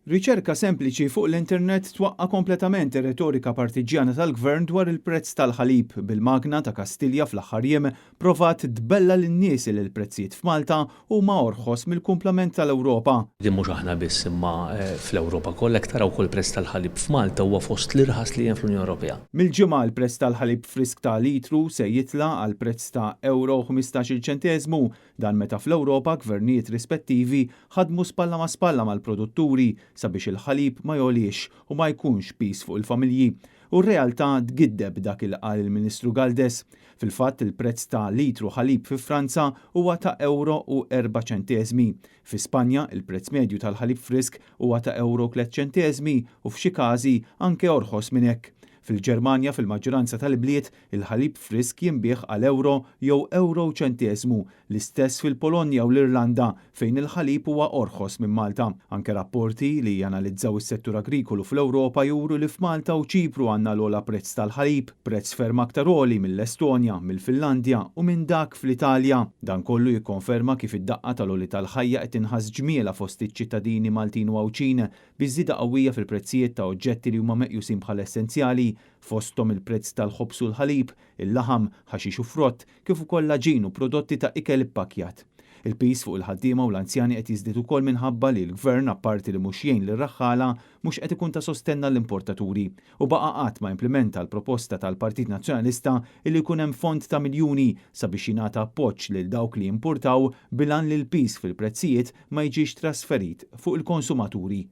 Riċerka sempliċi fuq l-internet twaqqa kompletament ir-retorika partiġjana tal-gvern dwar il-prezz tal-ħalib bil-magna ta' Kastilja fl-aħħar jiem provat tbella lin-nies li l-prezzijiet f'Malta huma orħos mill-kumplament tal-Ewropa. Din mhux aħna biss imma fl-Ewropa kollha taraw kull prezz tal-ħalib f'Malta huwa fost l-irħas li hemm fl-Unjoni Ewropea. Mill-ġimgħa l-prezz tal-ħalib frisk ta' litru se jitla għal prezz ta' euro 15 ċenteżmu dan meta fl-Ewropa gvernijiet rispettivi ħadmu spalla ma' spalla mal-produtturi sabiex il-ħalib ma jolix u ma jkunx pis fuq il-familji. U r-realtà tgiddeb dak il qal il-Ministru Galdes. Fil-fatt il-prezz ta' litru ħalib fi Franza huwa ta' euro u 4 ċenteżmi. Fi Spanja il-prezz medju tal-ħalib frisk huwa ta' euro 3 ċenteżmi u f'xi każi anke orħos minn hekk. Fil-Ġermanja fil-maġġoranza tal-bliet il-ħalib frisk jinbieħ għal euro jew euro ċenteżmu, l-istess fil-Polonja u l-Irlanda fejn il-ħalib huwa orħos minn Malta. Anke rapporti li janalizzaw is-settur agrikolu fl-Ewropa juru li f'Malta u Ċipru għandna l-ogħla prezz tal-ħalib, prezz ferm aktar għoli mill-Estonja, mill-Finlandja u minn dak fl-Italja. Dan kollu jikkonferma kif id-daqqa tal-għoli tal-ħajja qed inħass ġmiela fost iċ-ċittadini Maltin u Awċin biż-żieda qawwija fil-prezzijiet ta' oġġetti li huma meqjusin bħala essenzjali fosthom il-prezz tal-ħobż u l-ħalib, il-laħam, ħaxix u frott, kif ukoll laġin u prodotti ta' ikel ippakjat. Il-pis fuq il-ħaddiema u l-anzjani qed jiżdied ukoll minħabba li l-gvern apparti li mhux jgħin lir-raħħala mhux qed ikun ta' sostenna l-importaturi u baqa' qatt ma implementa l-proposta tal-Partit Nazzjonalista li jkun hemm fond ta' miljuni sabiex jingħata appoġġ lil dawk li jimpurtaw bilan li l-pis fil-prezzijiet ma jiġix trasferit fuq il-konsumaturi.